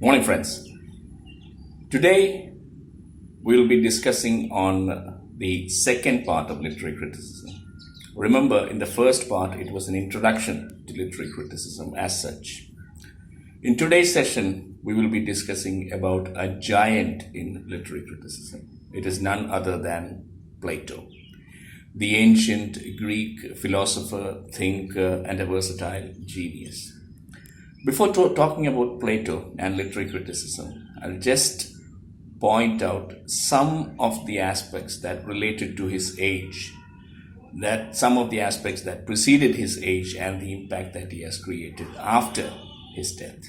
Morning, friends. Today we'll be discussing on the second part of literary criticism. Remember, in the first part, it was an introduction to literary criticism as such. In today's session, we will be discussing about a giant in literary criticism. It is none other than Plato, the ancient Greek philosopher, thinker, and a versatile genius. Before talking about Plato and literary criticism, I'll just point out some of the aspects that related to his age, that some of the aspects that preceded his age and the impact that he has created after his death.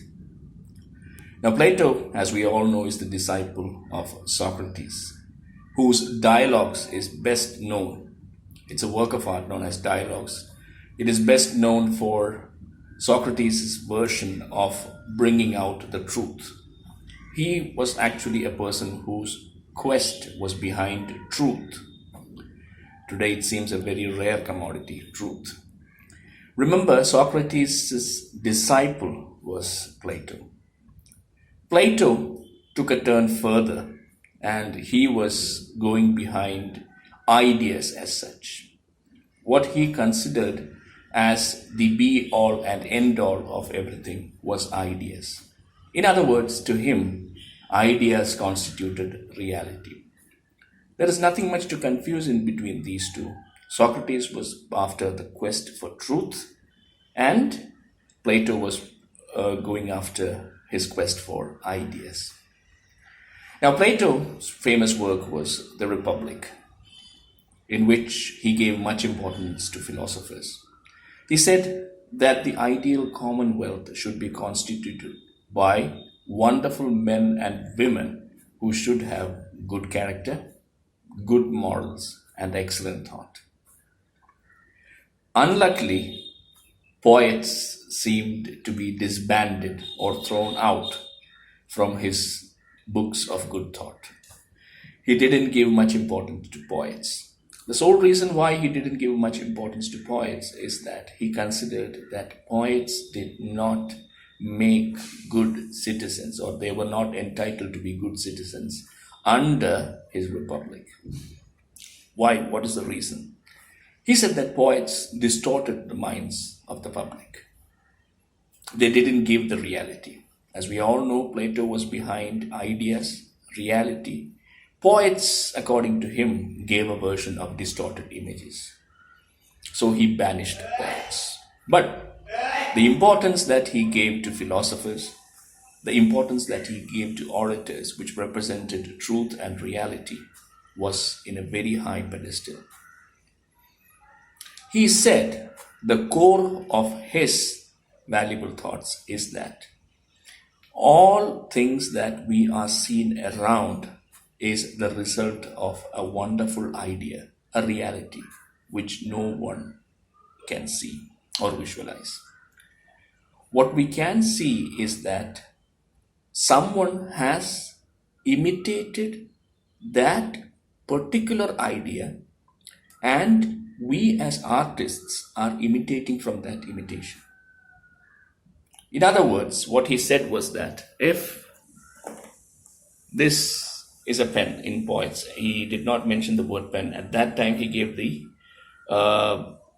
Now, Plato, as we all know, is the disciple of Socrates, whose dialogues is best known. It's a work of art known as Dialogues. It is best known for Socrates' version of bringing out the truth. He was actually a person whose quest was behind truth. Today it seems a very rare commodity, truth. Remember, Socrates' disciple was Plato. Plato took a turn further and he was going behind ideas as such. What he considered as the be-all and end-all of everything was ideas. In other words, to him, ideas constituted reality. There is nothing much to confuse in between these two. Socrates was after the quest for truth, and Plato was going after his quest for ideas. Now, Plato's famous work was The Republic, in which he gave much importance to philosophers. He said that the ideal commonwealth should be constituted by wonderful men and women who should have good character, good morals, and excellent thought. Unluckily, poets seemed to be disbanded or thrown out from his books of good thought. He didn't give much importance to poets. The sole reason why he didn't give much importance to poets is that he considered that poets did not make good citizens, or they were not entitled to be good citizens under his republic. Why? What is the reason? He said that poets distorted the minds of the public. They didn't give the reality. As we all know, Plato was behind ideas, reality. Poets, according to him, gave a version of distorted images. So he banished poets. But the importance that he gave to philosophers, the importance that he gave to orators, which represented truth and reality, was in a very high pedestal. He said the core of his valuable thoughts is that all things that we are seen around is the result of a wonderful idea, a reality which no one can see or visualize. What we can see is that someone has imitated that particular idea, and we as artists are imitating from that imitation. In other words, what he said was that if this is a pen in poets, he did not mention the word pen. At that time, he gave the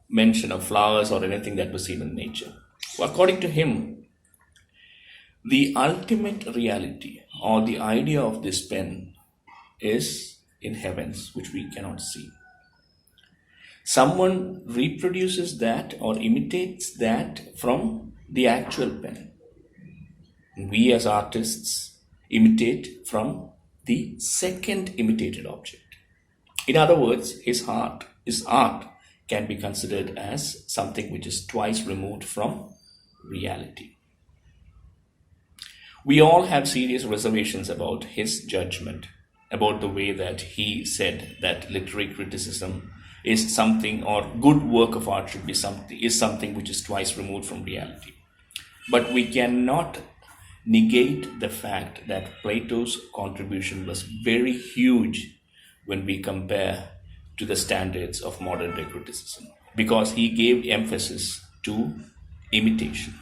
mention of flowers or anything that was seen in nature. So according to him, the ultimate reality or the idea of this pen is in heavens, which we cannot see. Someone reproduces that or imitates that from the actual pen. We as artists imitate from the second imitated object. In other words, his art can be considered as something which is twice removed from reality. We all have serious reservations about his judgment, about the way that he said that literary criticism is something, or good work of art should be something which is twice removed from reality. But we cannot negate the fact that Plato's contribution was very huge when we compare to the standards of modern day criticism, because he gave emphasis to imitation.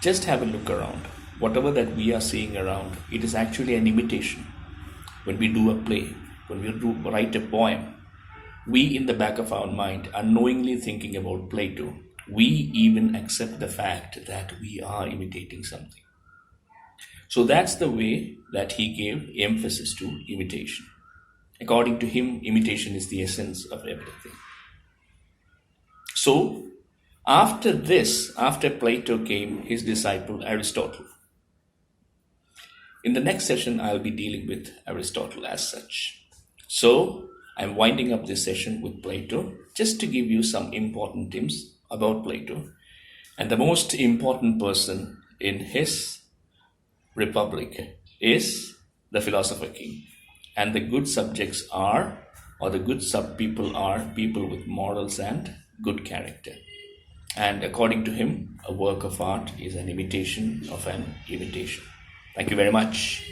Just have a look around. whatever that we are seeing around, it is actually an imitation. When we do a play, when we write a poem, we in the back of our mind unknowingly thinking about Plato, we even accept the fact that we are imitating something. So that's the way that he gave emphasis to imitation. According to him, imitation is the essence of everything. So, after this, after Plato came his disciple Aristotle. In the next session, I'll be dealing with Aristotle as such. So, I'm winding up this session with Plato just to give you some important tips about Plato. And the most important person in his republic is the philosopher king. And the good subjects are, or the good sub people are, people with morals and good character. And according to him, a work of art is an imitation of an imitation. Thank you very much.